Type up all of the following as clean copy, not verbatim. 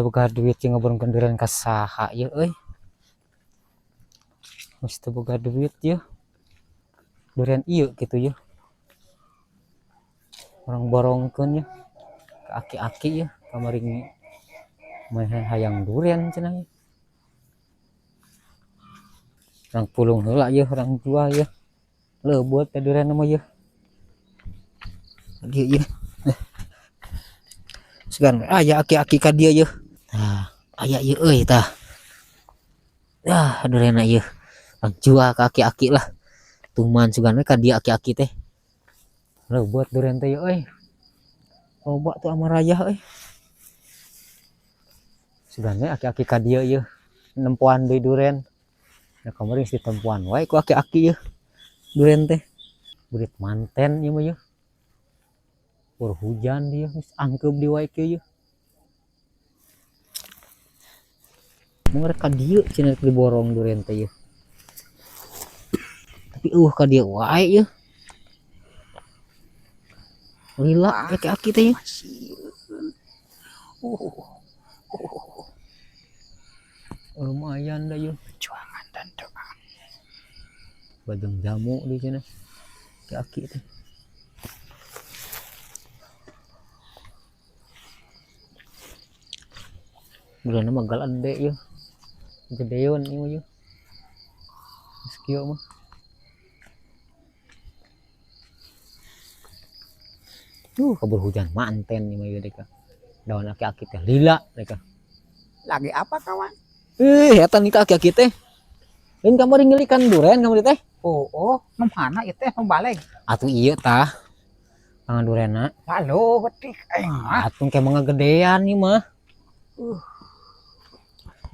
boga duit jeung ngobrol kendaraan ka saha ieu euy. Geus teu boga duit ieu. Durian ieu kitu ieu. Orang borongkeun ieu. Ka aki-aki ieu kamari meh hayang durian cenah ieu. Orang pulung heula ieu orang jual ieu. Leubeut teh durian mah ieu. Lagi ieu. Segan aya aki-aki ka dieu ieu. Nah, aya ieu euy tah. Yah, durian ieu. Orang jual ka aki-aki lah. Tuman sugan we ka dieu aki-aki teh. Leubeut durian teh ieu euy. Loba tuh amarayah euy. Sugan we aki-aki ka dieu ieu. Nempoan deui durian. Da kamari geus ditempuan wae ku aki-aki ieu. Durian teh. Burit manten ieu mah ieu. Pur hujan dia geus angkeub di wae kieu ieu. Mun ka dieu cenah di borong durian teh ieu. Tapi ka dieu wae ieu. Lila aki-aki teh ieu. Lumayan dah ieu. Perjuangan dan doa. Bajeng jamu di cenah. Aki-aki teh. Bulan mah gal ande ieu. Gedeon ieu ieu. Geus kieu mah. Kabur hujan manten ieu mah ieu deka. Daun aki-aki teh lila deka. Lagi apa kawan? Eta nih aki-aki teh. Lain kamari ngelikan durian kamari teh. Oh, nu mana ieu teh nu balik? Atuh ieu tah. Pangan durianna. Halo, wetik aing mah. Atuh ke mangga gedean ieu mah.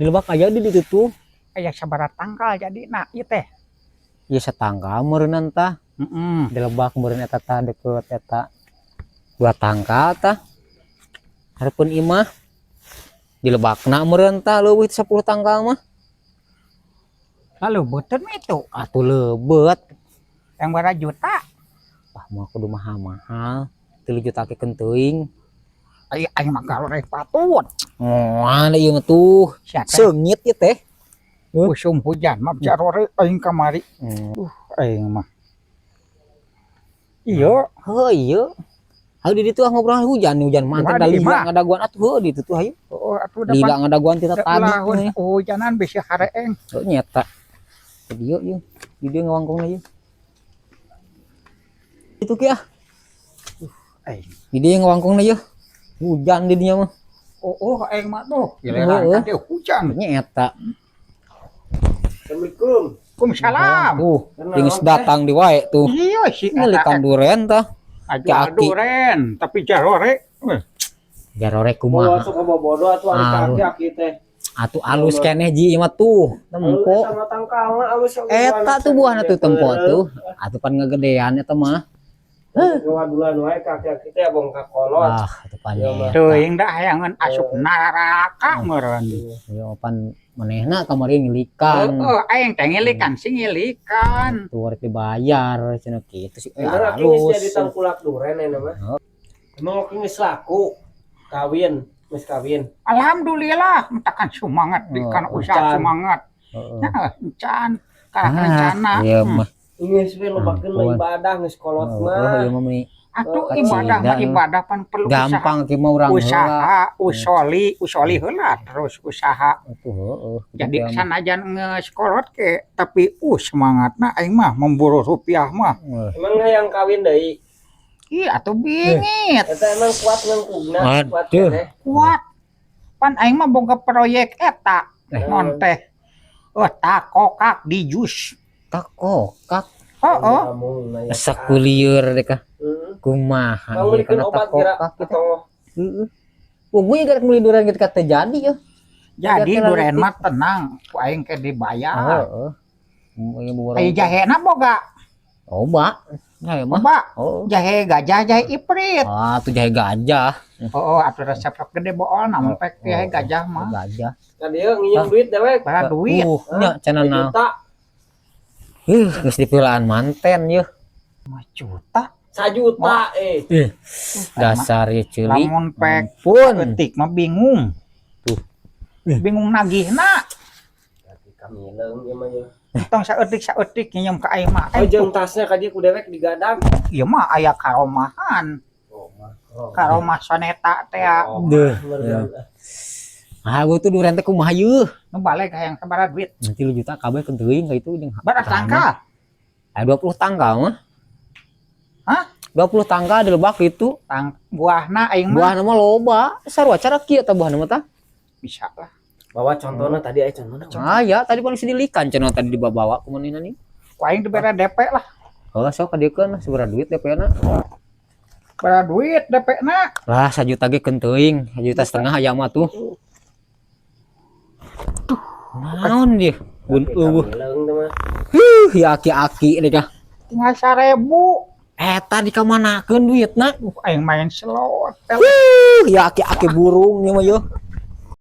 Di lebak aja di ditu tuh. Aya sabaraha tangkal jadi nah ieu teh. Ieu satangkal meureunna tah. Di lebak meureun eta tah deket eta 2 tangkal tah. Hareupeun imah di lebakna meureun tah leuwih 10 tangkal mah. Lalu beuteun itu Atuh leubeut. yang berapa juta? Wah mah kudu mahal-mahal. 3 juta keun teuing. Aing mah galoreh patut. Moal ieu mah tuh. Seungit ieu teh. Usum hujan mah jarore aing kamari. Aing mah. Iya, Heuh ieu. Hayu di ditu ngobrol hujan manten da lila ngadaguan atuh heuh di ditu hayu. Oh, atuh Lila ngadaguan ti tadi. Hujanan bisa hareeng. Heuh nyeta. Di dieu ieu. Di dieu ngawangkungna ieu. Itu ki ah. Aing. Di dieu ngawangkungna ieu. Hujan di dinya mah. Oh, aing mah tuh. Giliran tadi hujan. Nyeta. Assalamualaikum. Waalaikumsalam. Tuh, geus datang di wae tuh. Iya sih. Ngelikan duren tah. Aduh ren, tapi jarore. Jarore Kumaha? kumaha? Sok bodoh atuh aki-aki teh. Atuh alus keneh ji ieu mah tuh. Tempo. Sama tangkalna alus. Eta tuh buahna tuh tempo tuh. Atuh pan ngagedean eta mah. Ngawadulan wae aki-aki teh abong ka kolot. Atuh pan eta. Teuing da hayangan asup neraka meureun. Ieu pan manehna kamari ngilikan. Aing teh ngilikan sing ngilikan. Tuh rek dibayar cenah kitu sih. Emang aki geus jadi tangkulak duren eta mah. Emang aki geus laku kawin, geus kawin. Alhamdulillah, mentakan semangat kan usaha semangat. Nah, encan rencana. Iya mah. Geus we lobakeun mah ibadah geus kolot mah. Ieu mah meni Atuh ibadah pan perlu gampang ki mah urang usaha, usoli heula terus usaha. Atuh heueuh. Jadi sanajan ngesekolot ke tapi semangatna aing mah memburu rupiah mah. Emang hayang kawin deui. Iya atuh bingit. Eta emang kuat ngengkugna, kuat Aduh. keneh. Kuat. Pan aing mah boga proyek eta. Non teh. Takokak di jus. Takokak. Heeh. Sakulieur deh kah. Kumaha Kamu bikin obat kira atau gue garek meuli duren gitu kata jadi ya. Jadi duren mah tenang, ku aing ke dibayar. Aya jahena boga. Oba. Jahe mah. Boga. Jahe gajah, jahe iprit. Ah, tuh jahe gajah. Atuh resep gede bool namun pek jahe gajah mah. Gajah. tadi nginjem duit dewek. Bara duit. Nya cenah. Juta. Geus dipilaan manten yeuh. 5 juta. 1 juta Dasar ya ceulik. Lamun pek pun ketik mah bingung. Tuh bingung nagihna. Kami leung ieu mah ya. Tong saeutik nyem ka aing mah. Oh jeung tasnya ka dieu ku dewek digadang. Ieu mah aya karomahan. Karomah soneta teh. Deuh. Ah, gua tuh duren teh kumaha yeuh. Nu balik hayang sabaraha duit. Nanti 3 juta kabeh ke teuing ka itu jeung Beras tangkal. 20 tanggal mah. Hah? 20 tanggal di lebak itu. Buahna aing mah Buahna mah loba. Sarua cara kieu tah buahna mah tah. bisa lah. Bawa contohnya tadi aya contohna. Ah ya, tadi paling sidilikan cenah tadi dibawa ku manehna nih. Ku aing dibere DP lah. Oh, sok ka dieu keun sabaraha duit DP-na. Bere duit DP-na. Lah 1 juta ge keun teuing, 1,5 juta aya mah tuh. Naon dia? Bun eueuh. Leung teh mah. Ya aki-aki deh kah. Tinggal 1.000. Eta dikamanakeun duitna? Aing main slot. Ya aki-aki burung nya mah yeuh.